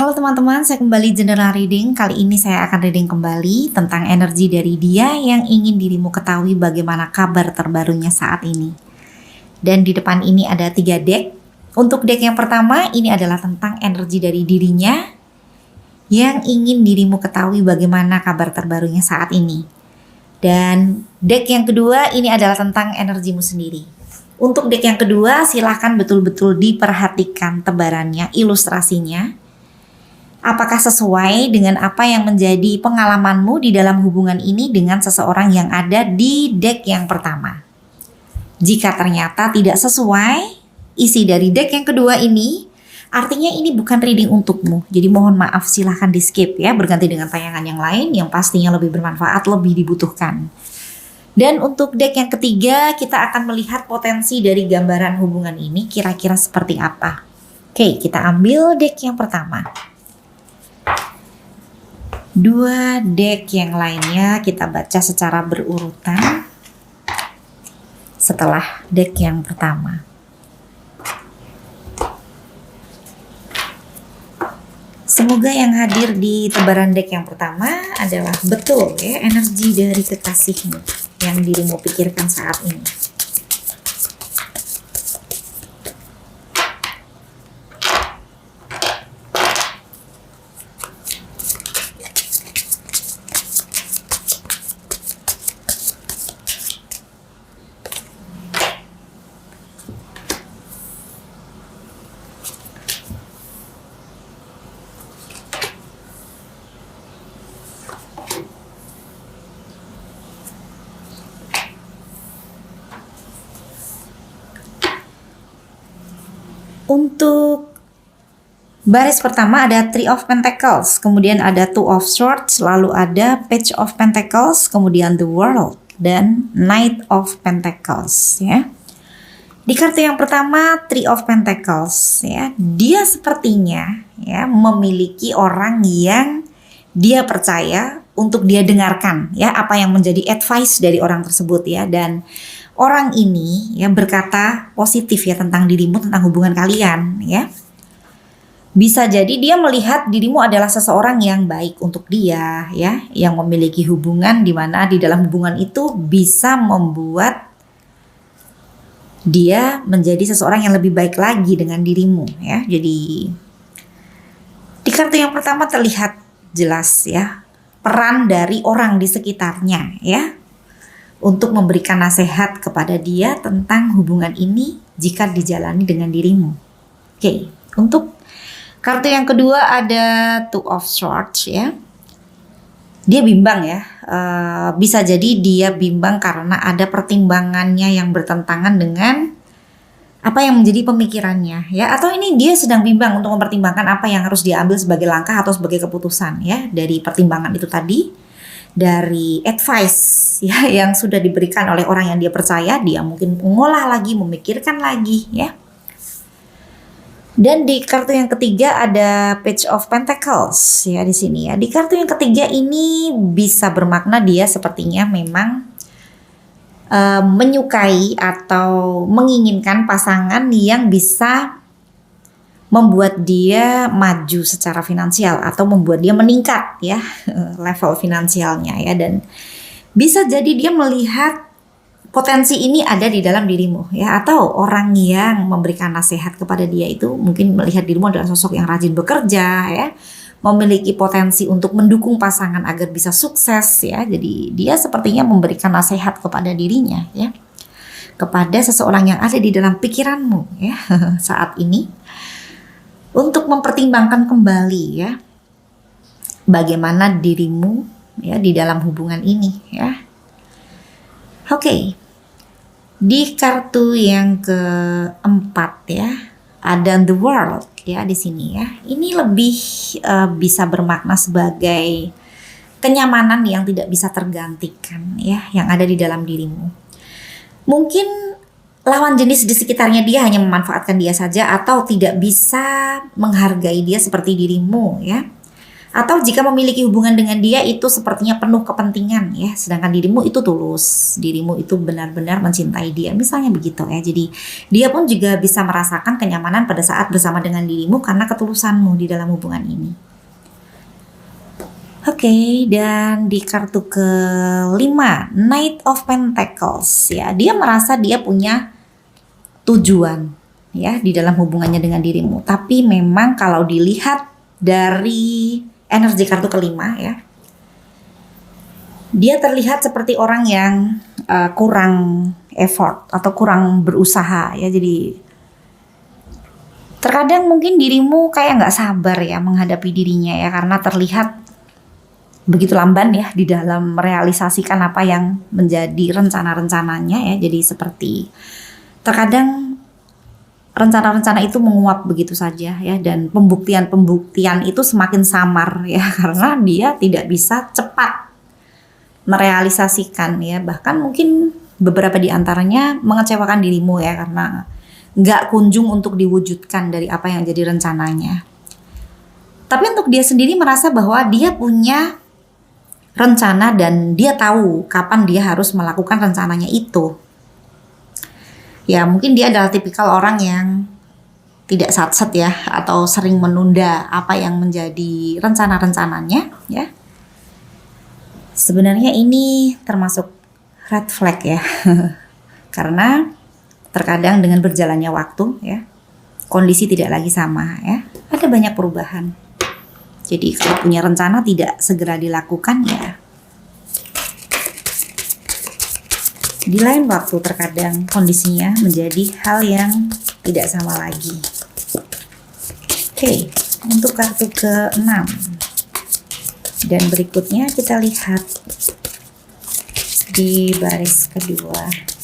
Halo teman-teman, saya kembali general reading. Kali ini saya akan reading kembali tentang energi dari dia yang ingin dirimu ketahui bagaimana kabar terbarunya saat ini. Dan di depan ini ada 3 deck. Untuk deck yang pertama, ini adalah tentang energi dari dirinya yang ingin dirimu ketahui bagaimana kabar terbarunya saat ini. Dan deck yang kedua, ini adalah tentang energimu sendiri. Untuk deck yang kedua, silahkan betul-betul diperhatikan tebarannya, ilustrasinya. Apakah sesuai dengan apa yang menjadi pengalamanmu di dalam hubungan ini dengan seseorang yang ada di deck yang pertama? Jika ternyata tidak sesuai isi dari deck yang kedua ini, artinya ini bukan reading untukmu. Jadi mohon maaf, silahkan di skip ya, berganti dengan tayangan yang lain yang pastinya lebih bermanfaat, lebih dibutuhkan. Dan untuk deck yang ketiga, kita akan melihat potensi dari gambaran hubungan ini kira-kira seperti apa. Oke, kita ambil deck yang pertama. 2 deck yang lainnya kita baca secara berurutan setelah deck yang pertama. Semoga yang hadir di tebaran deck yang pertama adalah betul ya energi dari kekasihmu yang dirimu pikirkan saat ini. Untuk baris pertama ada Three of Pentacles, kemudian ada Two of Swords, lalu ada Page of Pentacles, kemudian The World, dan Knight of Pentacles ya. Di kartu yang pertama Three of Pentacles ya, dia sepertinya ya memiliki orang yang dia percaya untuk dia dengarkan ya apa yang menjadi advice dari orang tersebut ya, dan orang ini ya berkata positif ya tentang dirimu, tentang hubungan kalian ya. Bisa jadi dia melihat dirimu adalah seseorang yang baik untuk dia ya, yang memiliki hubungan di mana di dalam hubungan itu bisa membuat dia menjadi seseorang yang lebih baik lagi dengan dirimu ya. Jadi di kartu yang pertama terlihat jelas ya peran dari orang di sekitarnya ya, untuk memberikan nasihat kepada dia tentang hubungan ini jika dijalani dengan dirimu. Oke, untuk kartu yang kedua ada Two of Swords ya. Dia bimbang ya, bisa jadi dia bimbang karena ada pertimbangannya yang bertentangan dengan apa yang menjadi pemikirannya ya. Atau ini dia sedang bimbang untuk mempertimbangkan apa yang harus dia ambil sebagai langkah atau sebagai keputusan ya dari pertimbangan itu tadi. Dari advice ya yang sudah diberikan oleh orang yang dia percaya, dia mungkin mengolah lagi, memikirkan lagi ya. Dan di kartu yang ketiga ada Page of Pentacles ya di sini ya. Di kartu yang ketiga ini bisa bermakna dia sepertinya memang menyukai atau menginginkan pasangan yang bisa membuat dia maju secara finansial atau membuat dia meningkat ya level finansialnya ya, dan bisa jadi dia melihat potensi ini ada di dalam dirimu ya, atau orang yang memberikan nasihat kepada dia itu mungkin melihat dirimu adalah sosok yang rajin bekerja ya, memiliki potensi untuk mendukung pasangan agar bisa sukses ya. Jadi dia sepertinya memberikan nasihat kepada dirinya ya, kepada seseorang yang ada di dalam pikiranmu ya saat ini, untuk mempertimbangkan kembali ya bagaimana dirimu ya di dalam hubungan ini ya. Oke. Di kartu yang keempat ya ada The World ya di sini ya. Ini lebih bisa bermakna sebagai kenyamanan yang tidak bisa tergantikan ya, yang ada di dalam dirimu. Mungkin lawan jenis di sekitarnya dia hanya memanfaatkan dia saja atau tidak bisa menghargai dia seperti dirimu ya. Atau jika memiliki hubungan dengan dia itu sepertinya penuh kepentingan ya, sedangkan dirimu itu tulus, dirimu itu benar-benar mencintai dia, misalnya begitu ya. Jadi dia pun juga bisa merasakan kenyamanan pada saat bersama dengan dirimu karena ketulusanmu di dalam hubungan ini. Oke, dan di kartu kelima, Knight of Pentacles ya, dia merasa dia punya tujuan ya di dalam hubungannya dengan dirimu. Tapi memang kalau dilihat dari energi kartu kelima ya, dia terlihat seperti orang yang kurang effort atau kurang berusaha ya. Jadi terkadang mungkin dirimu kayak nggak sabar ya menghadapi dirinya ya, karena terlihat begitu lamban ya di dalam merealisasikan apa yang menjadi rencana-rencananya ya. Jadi seperti terkadang rencana-rencana itu menguap begitu saja ya, dan pembuktian-pembuktian itu semakin samar ya karena dia tidak bisa cepat merealisasikan ya. Bahkan mungkin beberapa di antaranya mengecewakan dirimu ya karena nggak kunjung untuk diwujudkan dari apa yang jadi rencananya. Tapi untuk dia sendiri merasa bahwa dia punya rencana dan dia tahu kapan dia harus melakukan rencananya itu. Ya mungkin dia adalah tipikal orang yang tidak satset ya, atau sering menunda apa yang menjadi rencana-rencananya ya. Sebenarnya ini termasuk red flag ya. Karena terkadang dengan berjalannya waktu ya, kondisi tidak lagi sama ya. Ada banyak perubahan. Jadi kalau punya rencana tidak segera dilakukan ya, di lain waktu terkadang kondisinya menjadi hal yang tidak sama lagi. Oke, untuk kartu ke-6 dan berikutnya kita lihat di baris kedua.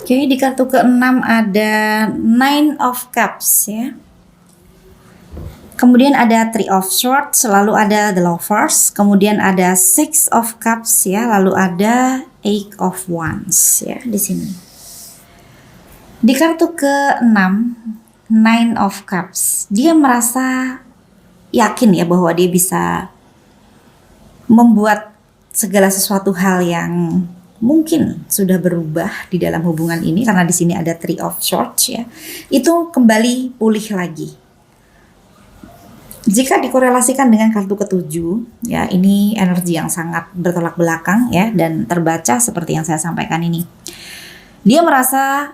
Oke, di kartu ke-6 ada Nine of Cups ya. Kemudian ada Three of Swords, lalu ada The Lovers, kemudian ada Six of Cups ya, lalu ada Eight of Wands ya di sini. Di kartu ke-6 Nine of Cups, dia merasa yakin ya bahwa dia bisa membuat segala sesuatu hal yang mungkin sudah berubah di dalam hubungan ini, karena di sini ada Three of Swords ya, itu kembali pulih lagi. Jika dikorelasikan dengan kartu ke-7 ya, ini energi yang sangat bertolak belakang ya, dan terbaca seperti yang saya sampaikan ini. Dia merasa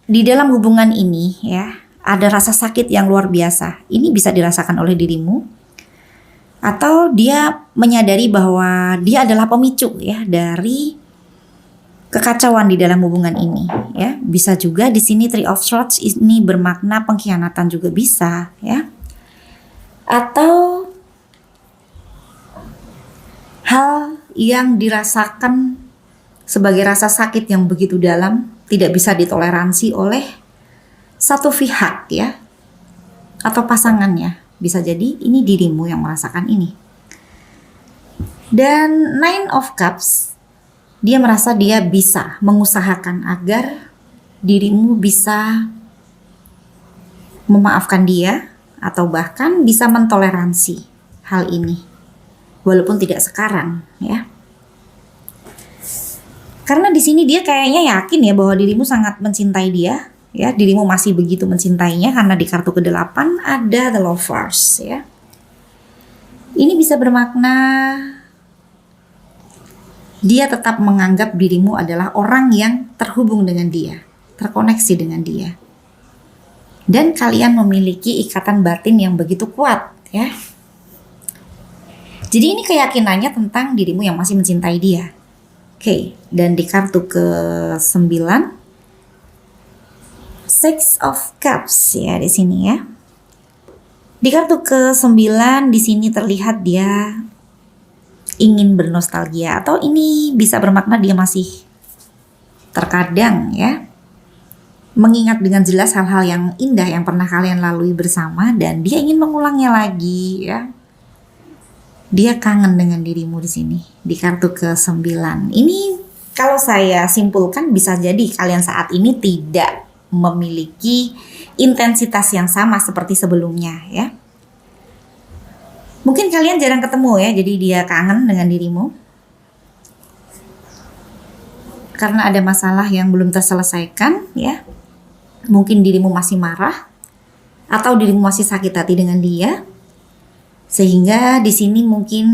di dalam hubungan ini ya ada rasa sakit yang luar biasa. Ini bisa dirasakan oleh dirimu, atau dia menyadari bahwa dia adalah pemicu ya dari kekacauan di dalam hubungan ini ya. Bisa juga di sini Three of Swords ini bermakna pengkhianatan juga bisa ya, atau hal yang dirasakan sebagai rasa sakit yang begitu dalam tidak bisa ditoleransi oleh satu pihak ya, atau pasangannya. Bisa jadi ini dirimu yang merasakan ini. Dan Nine of Cups, dia merasa dia bisa mengusahakan agar dirimu bisa memaafkan dia, atau bahkan bisa mentoleransi hal ini walaupun tidak sekarang ya. Karena di sini dia kayaknya yakin ya bahwa dirimu sangat mencintai dia ya, dirimu masih begitu mencintainya, karena di kartu ke-8 ada The Lovers ya. Ini bisa bermakna dia tetap menganggap dirimu adalah orang yang terhubung dengan dia, terkoneksi dengan dia. Dan kalian memiliki ikatan batin yang begitu kuat ya. Jadi ini keyakinannya tentang dirimu yang masih mencintai dia. Oke, dan di kartu ke-9 Six of Cups ya di sini ya. Di kartu ke-9 di sini terlihat dia ingin bernostalgia, atau ini bisa bermakna dia masih terkadang ya mengingat dengan jelas hal-hal yang indah yang pernah kalian lalui bersama dan dia ingin mengulangnya lagi ya. Dia kangen dengan dirimu di sini di kartu ke-9. Ini kalau saya simpulkan bisa jadi kalian saat ini tidak memiliki intensitas yang sama seperti sebelumnya ya. Mungkin kalian jarang ketemu ya, jadi dia kangen dengan dirimu. Karena ada masalah yang belum terselesaikan ya. Mungkin dirimu masih marah atau dirimu masih sakit hati dengan dia. Sehingga di sini mungkin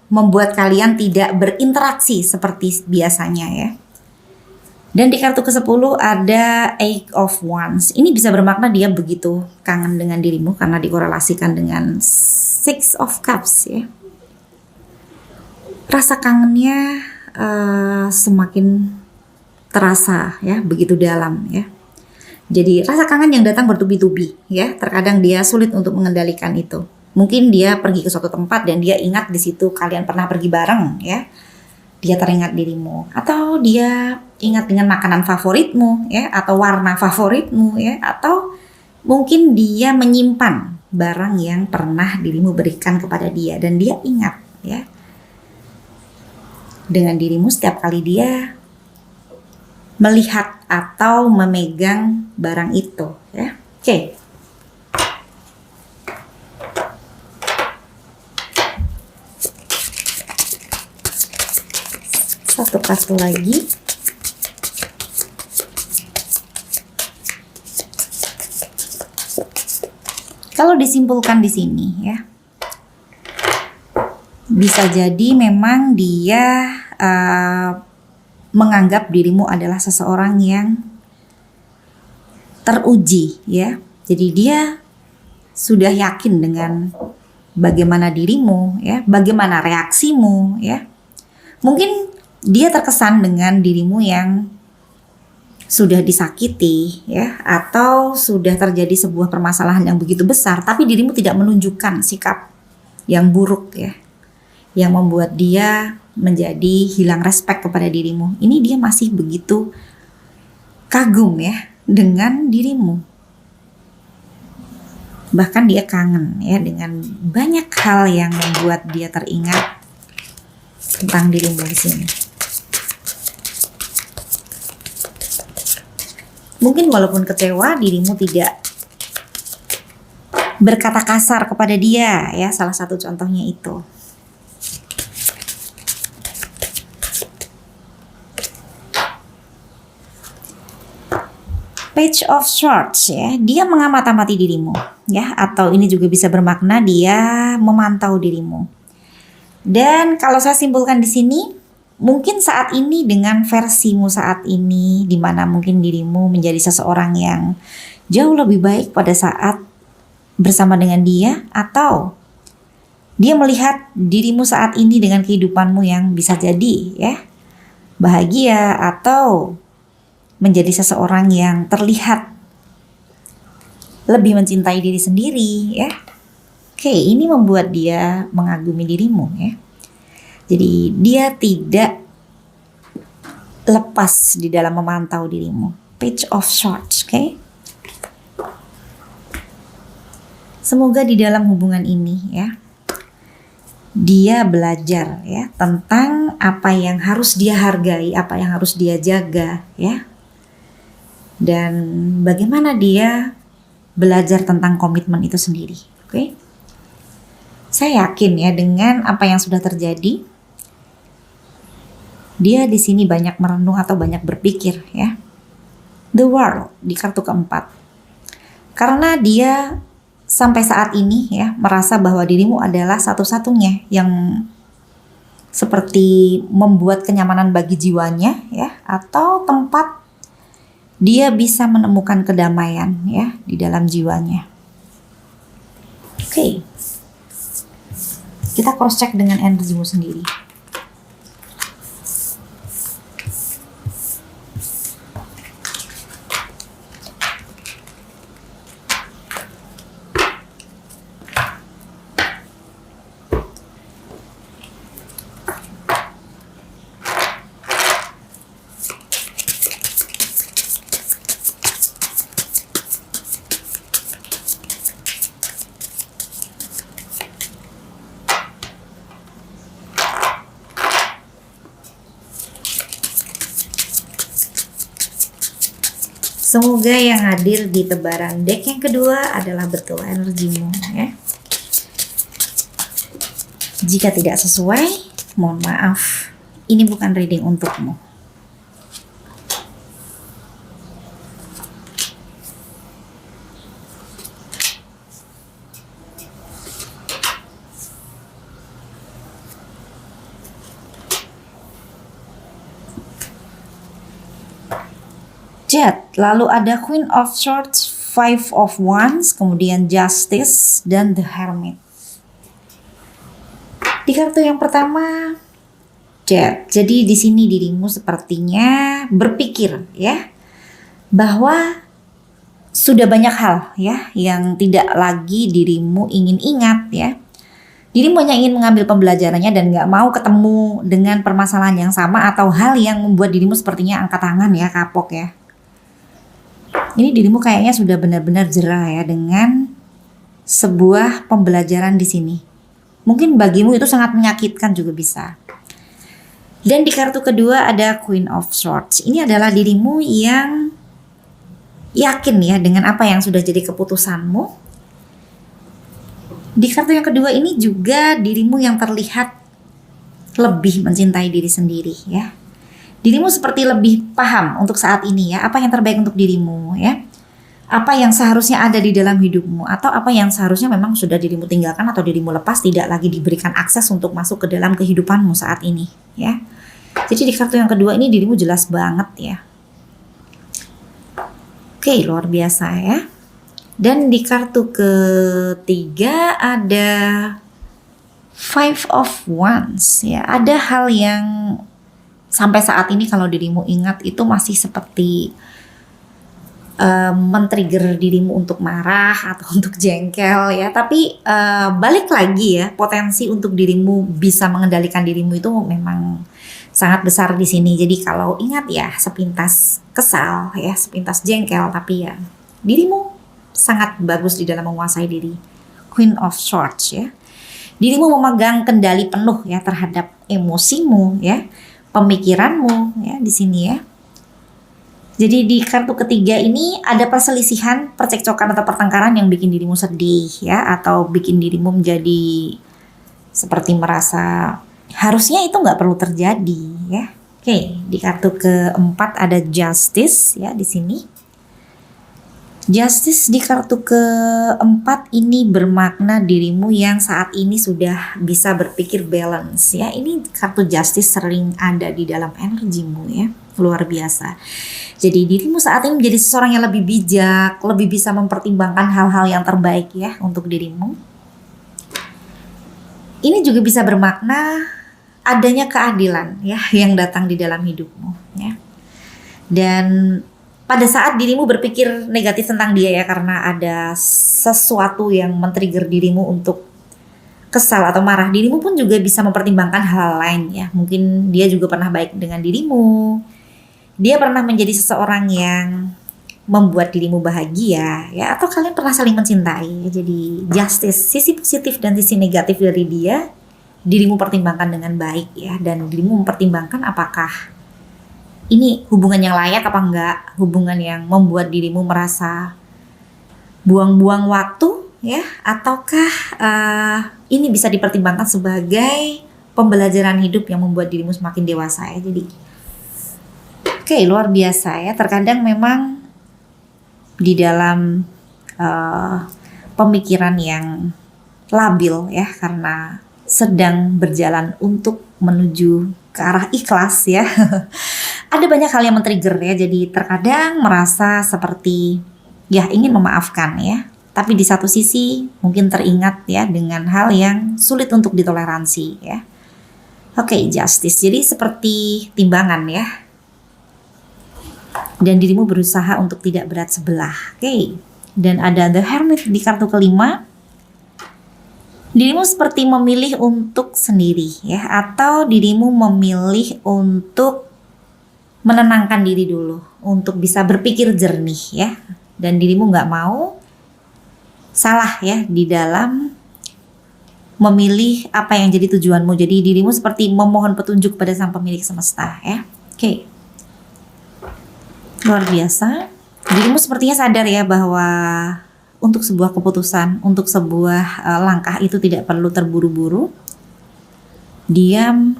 membuat kalian tidak berinteraksi seperti biasanya ya. Dan di kartu ke-10 ada Eight of Wands. Ini bisa bermakna dia begitu kangen dengan dirimu karena dikorelasikan dengan Six of Cups ya. Rasa kangennya semakin terasa ya, begitu dalam ya. Jadi rasa kangen yang datang bertubi-tubi ya. Terkadang dia sulit untuk mengendalikan itu. Mungkin dia pergi ke suatu tempat dan dia ingat di situ kalian pernah pergi bareng ya. Dia teringat dirimu, atau dia ingat dengan makanan favoritmu ya, atau warna favoritmu ya, atau mungkin dia menyimpan barang yang pernah dirimu berikan kepada dia dan dia ingat ya dengan dirimu setiap kali dia melihat atau memegang barang itu ya. Oke. Satu kartu lagi. Kalau disimpulkan di sini ya, bisa jadi memang dia menganggap dirimu adalah seseorang yang teruji ya. Jadi dia sudah yakin dengan bagaimana dirimu ya, bagaimana reaksimu ya. Mungkin dia terkesan dengan dirimu yang sudah disakiti ya, atau sudah terjadi sebuah permasalahan yang begitu besar tapi dirimu tidak menunjukkan sikap yang buruk ya, yang membuat dia menjadi hilang respect kepada dirimu. Ini dia masih begitu kagum ya dengan dirimu. Bahkan dia kangen ya dengan banyak hal yang membuat dia teringat tentang dirimu di sini. Mungkin walaupun kecewa, dirimu tidak berkata kasar kepada dia ya, salah satu contohnya itu. Page of Swords ya, dia mengamati dirimu ya, atau ini juga bisa bermakna dia memantau dirimu. Dan kalau saya simpulkan di sini, mungkin saat ini dengan versimu saat ini, di mana mungkin dirimu menjadi seseorang yang jauh lebih baik pada saat bersama dengan dia, atau dia melihat dirimu saat ini dengan kehidupanmu yang bisa jadi ya bahagia, atau menjadi seseorang yang terlihat lebih mencintai diri sendiri ya. Oke, ini membuat dia mengagumi dirimu ya. Jadi dia tidak lepas di dalam memantau dirimu. Page of Swords, oke? Semoga di dalam hubungan ini ya, dia belajar ya tentang apa yang harus dia hargai, apa yang harus dia jaga ya. Dan bagaimana dia belajar tentang komitmen itu sendiri, oke? Saya yakin ya dengan apa yang sudah terjadi, dia di sini banyak merenung atau banyak berpikir ya. The World di kartu keempat. Karena dia sampai saat ini ya merasa bahwa dirimu adalah satu-satunya yang seperti membuat kenyamanan bagi jiwanya ya, atau tempat dia bisa menemukan kedamaian ya di dalam jiwanya. Oke. Kita cross check dengan energimu sendiri. Semoga yang hadir di tebaran deck yang kedua adalah betul energimu ya. Jika tidak sesuai, mohon maaf, ini bukan reading untukmu. Jet, lalu ada Queen of Swords, Five of Wands, kemudian Justice, dan The Hermit. Di kartu yang pertama, Jet. Jadi di sini dirimu sepertinya berpikir ya bahwa sudah banyak hal ya yang tidak lagi dirimu ingin ingat ya. Dirimu hanya ingin mengambil pembelajarannya dan gak mau ketemu dengan permasalahan yang sama atau hal yang membuat dirimu sepertinya angkat tangan ya, kapok ya. Ini dirimu kayaknya sudah benar-benar jerah ya dengan sebuah pembelajaran di sini. Mungkin bagimu itu sangat menyakitkan juga bisa. Dan di kartu kedua ada Queen of Swords. Ini adalah dirimu yang yakin ya dengan apa yang sudah jadi keputusanmu. Di kartu yang kedua ini juga dirimu yang terlihat lebih mencintai diri sendiri ya. Dirimu seperti lebih paham untuk saat ini ya, apa yang terbaik untuk dirimu ya. Apa yang seharusnya ada di dalam hidupmu atau apa yang seharusnya memang sudah dirimu tinggalkan atau dirimu lepas, tidak lagi diberikan akses untuk masuk ke dalam kehidupanmu saat ini ya. Jadi di kartu yang kedua ini dirimu jelas banget ya. Oke, luar biasa ya. Dan di kartu ketiga ada Five of Wands ya. Ada hal yang sampai saat ini kalau dirimu ingat itu masih seperti men-trigger dirimu untuk marah atau untuk jengkel ya. Tapi balik lagi ya, potensi untuk dirimu bisa mengendalikan dirimu itu memang sangat besar di sini. Jadi kalau ingat ya, sepintas kesal ya, sepintas jengkel, tapi ya dirimu sangat bagus di dalam menguasai diri. Queen of Swords ya. Dirimu memegang kendali penuh ya terhadap emosimu ya, pemikiranmu ya di sini ya. Jadi di kartu ketiga ini ada perselisihan, percekcokan atau pertengkaran yang bikin dirimu sedih ya, atau bikin dirimu menjadi seperti merasa harusnya itu nggak perlu terjadi ya. Oke, di kartu keempat ada Justice ya di sini. Justice di kartu keempat ini bermakna dirimu yang saat ini sudah bisa berpikir balance ya. Ini kartu Justice sering ada di dalam energimu ya, luar biasa. Jadi dirimu saat ini menjadi seseorang yang lebih bijak, lebih bisa mempertimbangkan hal-hal yang terbaik ya untuk dirimu. Ini juga bisa bermakna adanya keadilan ya yang datang di dalam hidupmu ya. Dan pada saat dirimu berpikir negatif tentang dia ya, karena ada sesuatu yang men-trigger dirimu untuk kesal atau marah, dirimu pun juga bisa mempertimbangkan hal lain ya. Mungkin dia juga pernah baik dengan dirimu, dia pernah menjadi seseorang yang membuat dirimu bahagia ya, atau kalian pernah saling mencintai. Jadi Justice, sisi positif dan sisi negatif dari dia dirimu pertimbangkan dengan baik ya, dan dirimu mempertimbangkan apakah ini hubungan yang layak apa enggak, hubungan yang membuat dirimu merasa buang-buang waktu ya, ataukah ini bisa dipertimbangkan sebagai pembelajaran hidup yang membuat dirimu semakin dewasa ya. Jadi oke, luar biasa ya. Terkadang memang di dalam pemikiran yang labil ya, karena sedang berjalan untuk menuju ke arah ikhlas ya. Ada banyak hal yang men-trigger ya, jadi terkadang merasa seperti ya ingin memaafkan ya, tapi di satu sisi mungkin teringat ya dengan hal yang sulit untuk ditoleransi ya. Oke, Justice, jadi seperti timbangan ya, dan dirimu berusaha untuk tidak berat sebelah. Oke, dan ada The Hermit di kartu kelima. Dirimu seperti memilih untuk sendiri ya, atau dirimu memilih untuk menenangkan diri dulu, untuk bisa berpikir jernih ya, dan dirimu nggak mau salah ya di dalam memilih apa yang jadi tujuanmu. Jadi dirimu seperti memohon petunjuk pada sang pemilik semesta ya. Oke, luar biasa. Dirimu sepertinya sadar ya bahwa untuk sebuah keputusan, untuk sebuah langkah itu tidak perlu terburu-buru. Diam,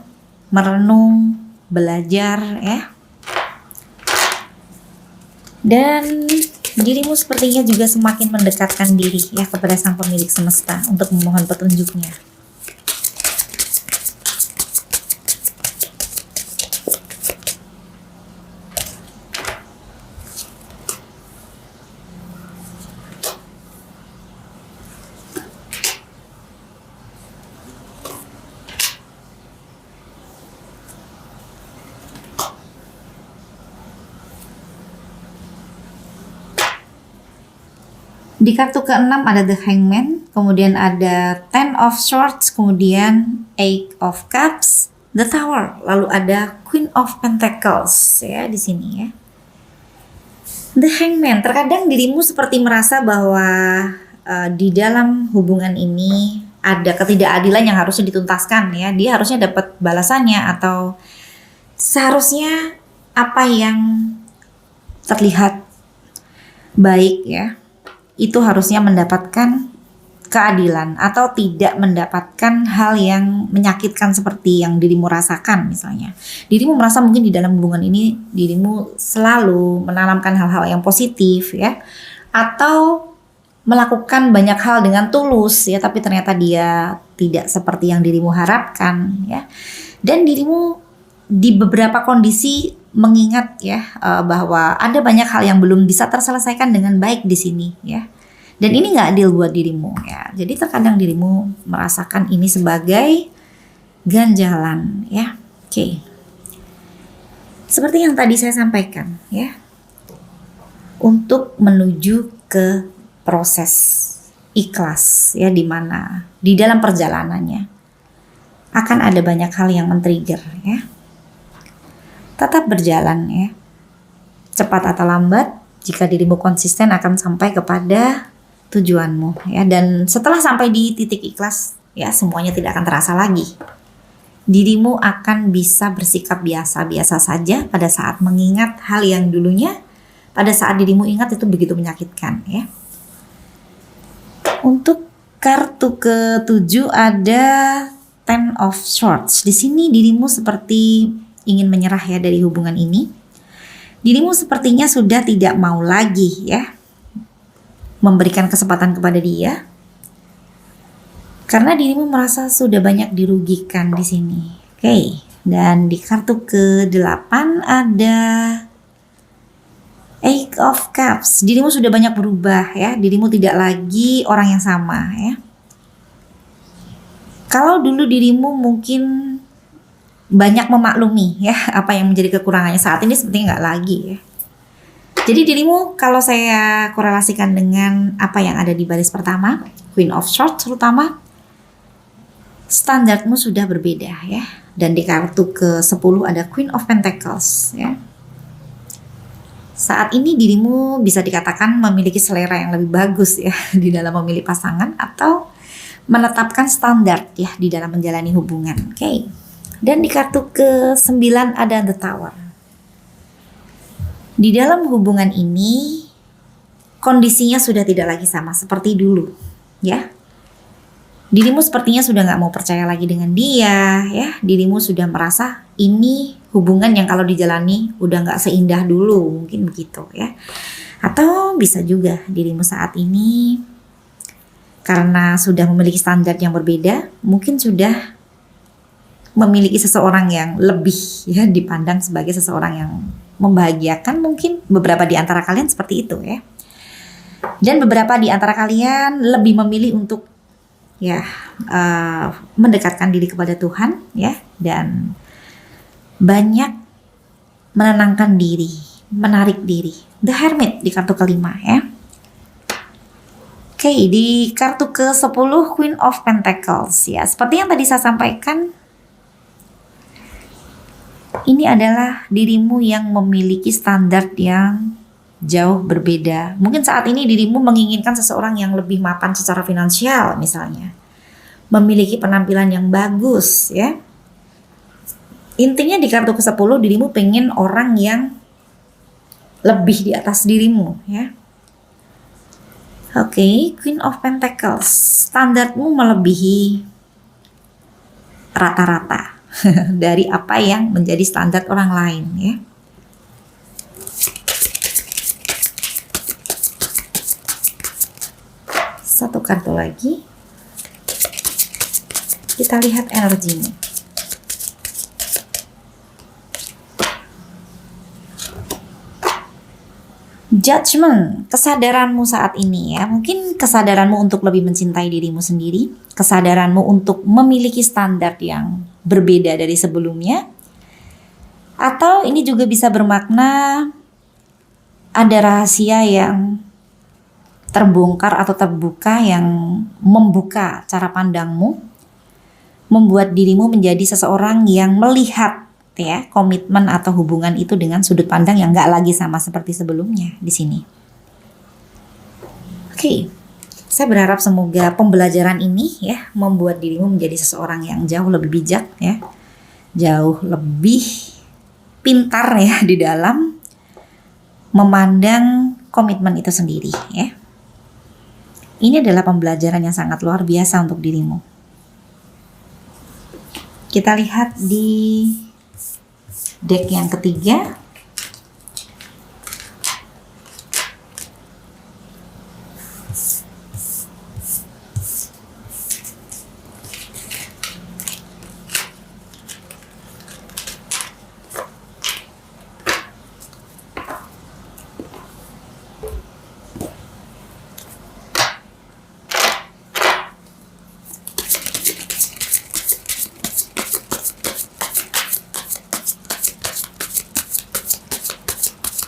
merenung, belajar ya. Dan dirimu sepertinya juga semakin mendekatkan diri ya kepada Sang Pemilik Semesta untuk memohon petunjuknya. Di kartu ke-6 ada The Hangman, kemudian ada Ten of Swords, kemudian Eight of Cups, The Tower, lalu ada Queen of Pentacles ya di sini ya. The Hangman, terkadang dirimu seperti merasa bahwa di dalam hubungan ini ada ketidakadilan yang harusnya dituntaskan ya. Dia harusnya dapat balasannya atau seharusnya apa yang terlihat baik ya, itu harusnya mendapatkan keadilan atau tidak mendapatkan hal yang menyakitkan seperti yang dirimu rasakan misalnya. Dirimu merasa mungkin di dalam hubungan ini dirimu selalu menanamkan hal-hal yang positif ya, atau melakukan banyak hal dengan tulus ya, tapi ternyata dia tidak seperti yang dirimu harapkan ya. Dan dirimu di beberapa kondisi mengingat ya bahwa ada banyak hal yang belum bisa terselesaikan dengan baik di sini ya. Dan ini nggak adil buat dirimu ya. Jadi terkadang dirimu merasakan ini sebagai ganjalan ya. Oke. Seperti yang tadi saya sampaikan ya. Untuk menuju ke proses ikhlas ya, di mana di dalam perjalanannya akan ada banyak hal yang men-trigger ya. Tetap berjalan ya. Cepat atau lambat, jika dirimu konsisten akan sampai kepada tujuanmu ya. Dan setelah sampai di titik ikhlas ya, semuanya tidak akan terasa lagi. Dirimu akan bisa bersikap biasa-biasa saja pada saat mengingat hal yang dulunya pada saat dirimu ingat itu begitu menyakitkan ya. Untuk kartu ke-7 ada Ten of Swords. Di sini dirimu seperti ingin menyerah ya dari hubungan ini. Dirimu sepertinya sudah tidak mau lagi ya memberikan kesempatan kepada dia, karena dirimu merasa sudah banyak dirugikan di sini. Oke. Dan di kartu ke-8 ada Eight of Cups. Dirimu sudah banyak berubah ya. Dirimu tidak lagi orang yang sama ya. Kalau dulu dirimu mungkin banyak memaklumi ya apa yang menjadi kekurangannya, saat ini sepertinya nggak lagi ya. Jadi dirimu kalau saya korelasikan dengan apa yang ada di baris pertama, Queen of Swords terutama, standarmu sudah berbeda ya. Dan di kartu ke-10 ada Queen of Pentacles ya. Saat ini dirimu bisa dikatakan memiliki selera yang lebih bagus ya di dalam memilih pasangan atau menetapkan standar ya di dalam menjalani hubungan. Oke. Dan di kartu ke-9 ada The Tower. Di dalam hubungan ini kondisinya sudah tidak lagi sama seperti dulu ya. Dirimu sepertinya sudah gak mau percaya lagi dengan dia ya. Dirimu sudah merasa ini hubungan yang kalau dijalani udah gak seindah dulu, mungkin begitu ya. Atau bisa juga dirimu saat ini karena sudah memiliki standar yang berbeda, mungkin sudah memiliki seseorang yang lebih ya, dipandang sebagai seseorang yang membahagiakan. Mungkin beberapa di antara kalian seperti itu ya. Dan beberapa di antara kalian lebih memilih untuk ya mendekatkan diri kepada Tuhan ya, dan banyak menenangkan diri, menarik diri. The Hermit di kartu kelima ya. Oke, di kartu ke-10 Queen of Pentacles ya. Seperti yang tadi saya sampaikan, ini adalah dirimu yang memiliki standar yang jauh berbeda. Mungkin saat ini dirimu menginginkan seseorang yang lebih mapan secara finansial misalnya. Memiliki penampilan yang bagus ya. Intinya di kartu ke-10 dirimu pengen orang yang lebih di atas dirimu ya. Oke, Queen of Pentacles, standarmu melebihi rata-rata dari apa yang menjadi standar orang lain ya. Satu kartu lagi. Kita lihat energinya. Judgment, kesadaranmu saat ini ya. Mungkin kesadaranmu untuk lebih mencintai dirimu sendiri, kesadaranmu untuk memiliki standar yang berbeda dari sebelumnya. Atau ini juga bisa bermakna ada rahasia yang terbongkar atau terbuka yang membuka cara pandangmu, membuat dirimu menjadi seseorang yang melihat ya komitmen atau hubungan itu dengan sudut pandang yang gak lagi sama seperti sebelumnya di sini. Oke, saya berharap semoga pembelajaran ini ya membuat dirimu menjadi seseorang yang jauh lebih bijak ya, jauh lebih pintar ya di dalam memandang komitmen itu sendiri ya. Ini adalah pembelajaran yang sangat luar biasa untuk dirimu. Kita lihat di deck yang ketiga.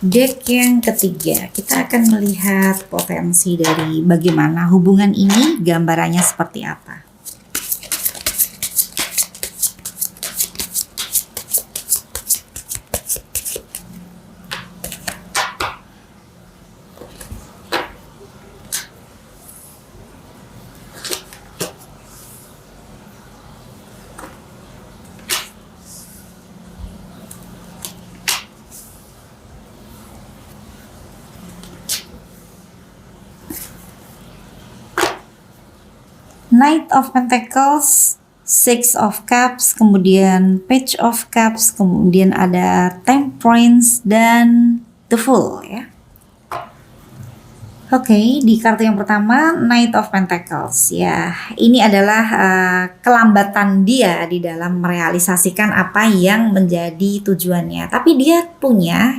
Deck yang ketiga, kita akan melihat potensi dari bagaimana hubungan ini, gambarannya seperti apa. Knight of Pentacles, Six of Cups, kemudian Page of Cups, kemudian ada Temperance dan The Fool ya. Oke, di kartu yang pertama Knight of Pentacles ya. Ini adalah kelambatan dia di dalam merealisasikan apa yang menjadi tujuannya. Tapi dia punya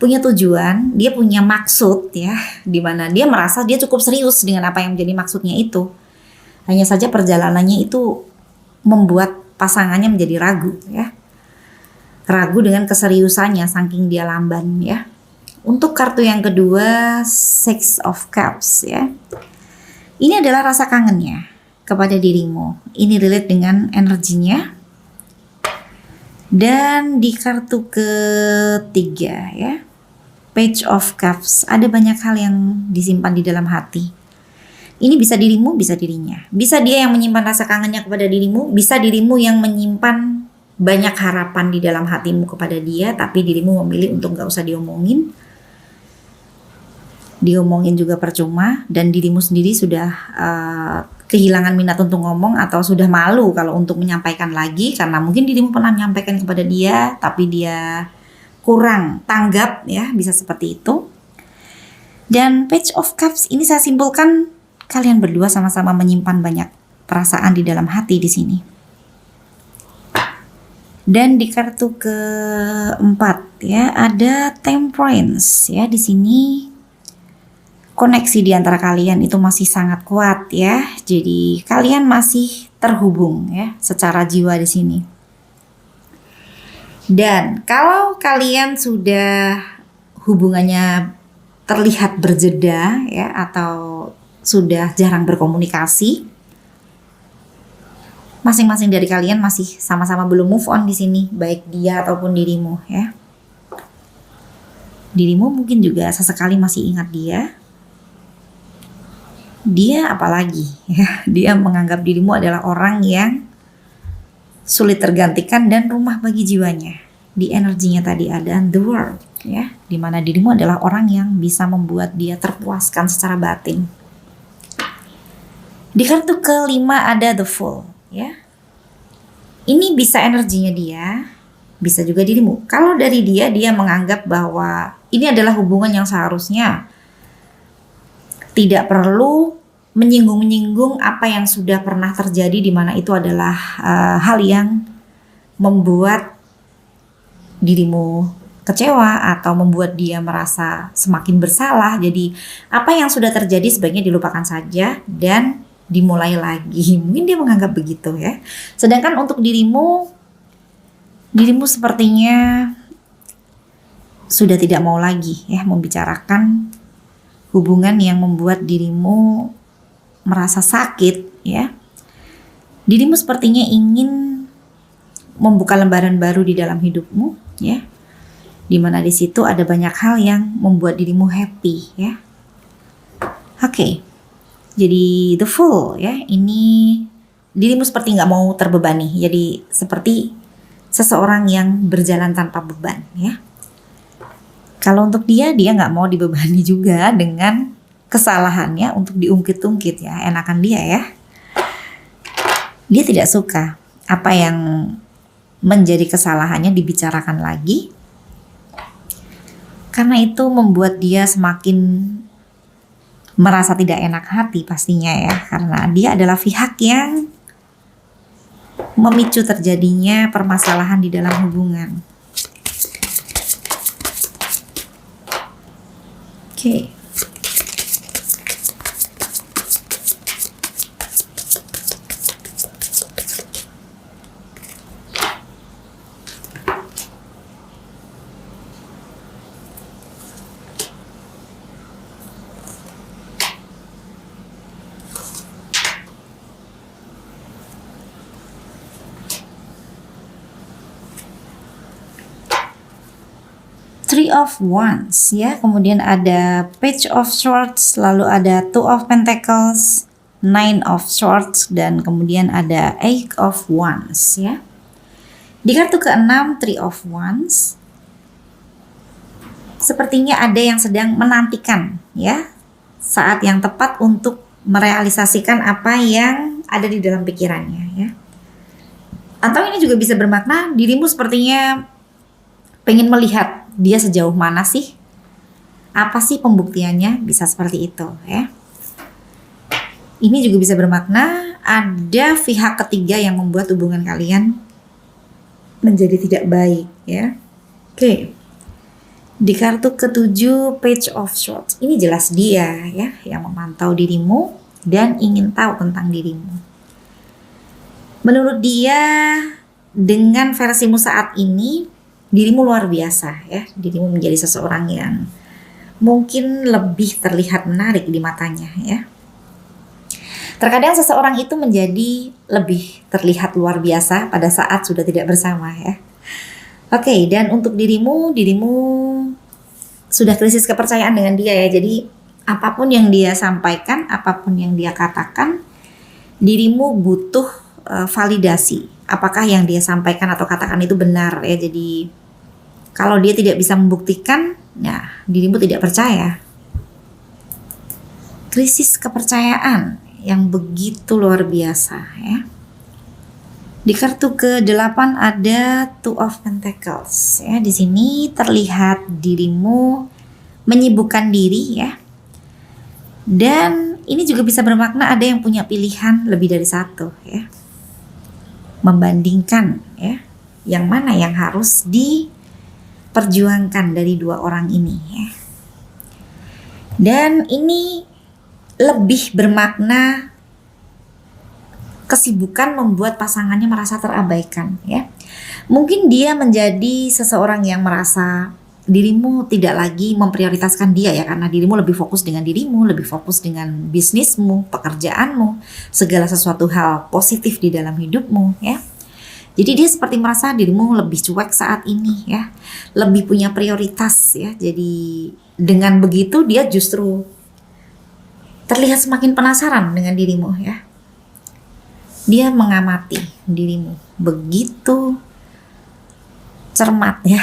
tujuan, dia punya maksud ya, di mana dia merasa dia cukup serius dengan apa yang menjadi maksudnya itu. Hanya saja perjalanannya itu membuat pasangannya menjadi ragu ya. Ragu dengan keseriusannya saking dia lamban ya. Untuk kartu yang kedua Six of Cups ya. Ini adalah rasa kangennya kepada dirimu. Ini relate dengan energinya. Dan di kartu ketiga ya, Page of Cups, ada banyak hal yang disimpan di dalam hati. Ini bisa dirimu, bisa dirinya. Bisa dia yang menyimpan rasa kangennya kepada dirimu, bisa dirimu yang menyimpan banyak harapan di dalam hatimu kepada dia, tapi dirimu memilih untuk gak usah diomongin. Diomongin juga percuma, dan dirimu sendiri sudah kehilangan minat untuk ngomong atau sudah malu kalau untuk menyampaikan lagi, karena mungkin dirimu pernah menyampaikan kepada dia, tapi dia kurang tanggap ya, bisa seperti itu. Dan Page of Cups ini saya simpulkan kalian berdua sama-sama menyimpan banyak perasaan di dalam hati di sini. Dan di kartu keempat ya ada Temperance ya. Di sini koneksi di antara kalian itu masih sangat kuat ya. Jadi kalian masih terhubung ya secara jiwa di sini. Dan kalau kalian sudah hubungannya terlihat berjeda ya atau sudah jarang berkomunikasi, masing-masing dari kalian masih sama-sama belum move on di sini, baik dia ataupun dirimu ya. Dirimu mungkin juga sesekali masih ingat dia. Dia apalagi ya, dia menganggap dirimu adalah orang yang sulit tergantikan dan rumah bagi jiwanya. Di energinya tadi ada The World. ya, di mana dirimu adalah orang yang bisa membuat dia terpuaskan secara batin. Di kartu kelima ada the Fool, ya. Ini bisa energinya dia, bisa juga dirimu. Kalau dari dia menganggap bahwa ini adalah hubungan yang seharusnya tidak perlu menyinggung-nyinggung apa yang sudah pernah terjadi, di mana itu adalah hal yang membuat dirimu kecewa atau membuat dia merasa semakin bersalah. Jadi apa yang sudah terjadi sebaiknya dilupakan saja dan dimulai lagi. Mungkin dia menganggap begitu, ya. Sedangkan untuk dirimu sepertinya sudah tidak mau lagi, ya, membicarakan hubungan yang membuat dirimu merasa sakit, ya. Dirimu sepertinya ingin membuka lembaran baru di dalam hidupmu, ya. Dimana di situ ada banyak hal yang membuat dirimu happy, ya. Oke. Jadi the Fool, ya, ini dirimu seperti nggak mau terbebani. Jadi seperti seseorang yang berjalan tanpa beban, ya. Kalau untuk dia nggak mau dibebani juga dengan kesalahannya untuk diungkit-ungkit, ya. Enakan dia, ya. Dia tidak suka apa yang menjadi kesalahannya dibicarakan lagi. Karena itu membuat dia semakin merasa tidak enak hati pastinya, ya, karena dia adalah pihak yang memicu terjadinya permasalahan di dalam hubungan. Oke. Three of Wands, ya, kemudian ada Page of Swords, lalu ada Two of Pentacles, Nine of Swords, dan kemudian ada Eight of Wands, ya. Di kartu ke-6 Three of Wands, sepertinya ada yang sedang menantikan, ya, saat yang tepat untuk merealisasikan apa yang ada di dalam pikirannya, ya. Atau ini juga bisa bermakna dirimu sepertinya pengen melihat dia sejauh mana sih, apa sih pembuktiannya, bisa seperti itu, ya. Ini juga bisa bermakna ada pihak ketiga yang membuat hubungan kalian menjadi tidak baik, ya. Oke. Di kartu ke-7 Page of Swords, ini jelas dia, ya, yang memantau dirimu dan ingin tahu tentang dirimu. Menurut dia, dengan versimu saat ini, dirimu luar biasa, ya. Dirimu menjadi seseorang yang mungkin lebih terlihat menarik di matanya, ya. Terkadang seseorang itu menjadi lebih terlihat luar biasa pada saat sudah tidak bersama, ya. Oke, dan untuk dirimu sudah krisis kepercayaan dengan dia, ya. Jadi apapun yang dia sampaikan, apapun yang dia katakan, dirimu butuh validasi. Apakah yang dia sampaikan atau katakan itu benar, ya. Jadi kalau dia tidak bisa membuktikan, ya, dirimu tidak percaya. Krisis kepercayaan yang begitu luar biasa, ya. Di kartu ke-8 ada Two of Pentacles, ya. Di sini terlihat dirimu menyibukkan diri, ya. Dan ini juga bisa bermakna ada yang punya pilihan lebih dari satu, ya. Membandingkan, ya, yang mana yang harus diperjuangkan dari dua orang ini, ya. Dan ini lebih bermakna kesibukan membuat pasangannya merasa terabaikan, ya. Mungkin dia menjadi seseorang yang merasa dirimu tidak lagi memprioritaskan dia, ya, karena dirimu lebih fokus dengan dirimu, lebih fokus dengan bisnismu, pekerjaanmu, segala sesuatu hal positif di dalam hidupmu, ya. Jadi dia seperti merasa dirimu lebih cuek saat ini, ya, lebih punya prioritas, ya. Jadi dengan begitu dia justru terlihat semakin penasaran dengan dirimu, ya. Dia mengamati dirimu begitu cermat, ya.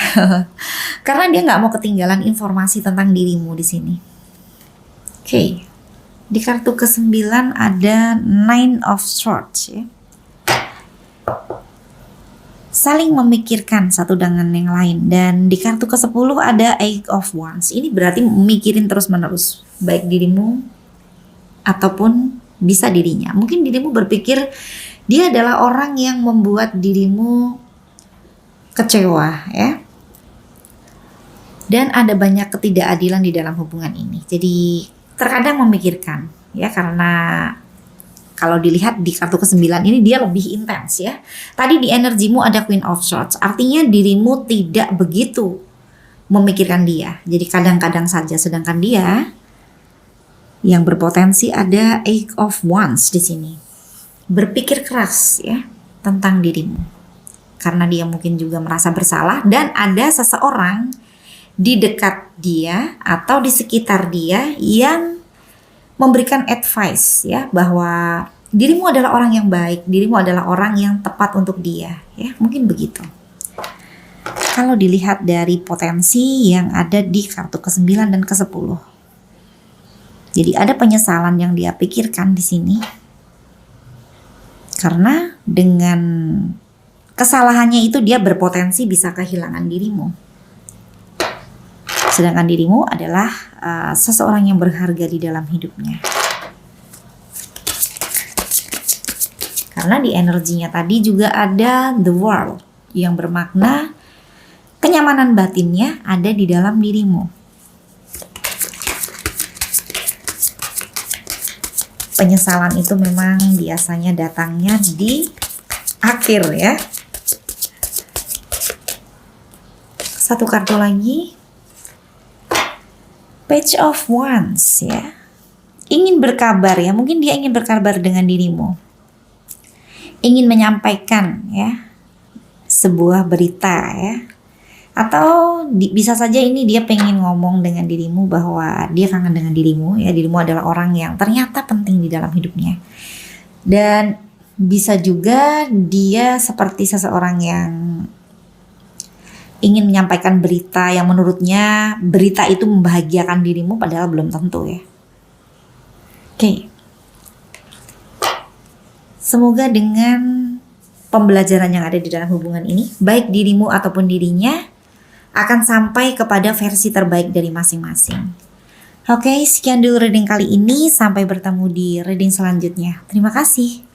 Karena dia nggak mau ketinggalan informasi tentang dirimu di sini. Oke. Di kartu ke-9 ada Nine of Swords ya. Saling memikirkan satu dengan yang lain. Dan di kartu ke-10 ada Eight of Wands. Ini berarti mikirin terus-menerus, baik dirimu ataupun bisa dirinya. Mungkin dirimu berpikir dia adalah orang yang membuat dirimu kecewa ya. Dan ada banyak ketidakadilan di dalam hubungan ini. Jadi terkadang memikirkan ya, karena kalau dilihat di kartu ke-9 ini dia lebih intens ya. Tadi di energimu ada Queen of Swords, artinya dirimu tidak begitu memikirkan dia. Jadi kadang-kadang saja, sedangkan dia yang berpotensi ada Eight of Wands di sini. Berpikir keras ya tentang dirimu. Karena dia mungkin juga merasa bersalah dan ada seseorang di dekat dia atau di sekitar dia yang memberikan advice ya, bahwa dirimu adalah orang yang baik, dirimu adalah orang yang tepat untuk dia ya, mungkin begitu. Kalau dilihat dari potensi yang ada di kartu ke-9 dan ke-10. Jadi ada penyesalan yang dia pikirkan di sini. Karena dengan kesalahannya itu dia berpotensi bisa kehilangan dirimu. Sedangkan dirimu adalah seseorang yang berharga di dalam hidupnya. Karena di energinya tadi juga ada The World yang bermakna kenyamanan batinnya ada di dalam dirimu. Penyesalan itu memang biasanya datangnya di akhir ya. Satu kartu lagi. Page of Wands ya. Ingin berkabar ya, mungkin dia ingin berkabar dengan dirimu. Ingin menyampaikan ya sebuah berita ya. Atau bisa saja ini dia pengen ngomong dengan dirimu bahwa dia kangen dengan dirimu ya. Dirimu adalah orang yang ternyata penting di dalam hidupnya. Dan bisa juga dia seperti seseorang yang ingin menyampaikan berita yang menurutnya berita itu membahagiakan dirimu, padahal belum tentu ya. Oke. Semoga dengan pembelajaran yang ada di dalam hubungan ini, baik dirimu ataupun dirinya akan sampai kepada versi terbaik dari masing-masing. Oke, sekian dulu reading kali ini. Sampai bertemu di reading selanjutnya. Terima kasih.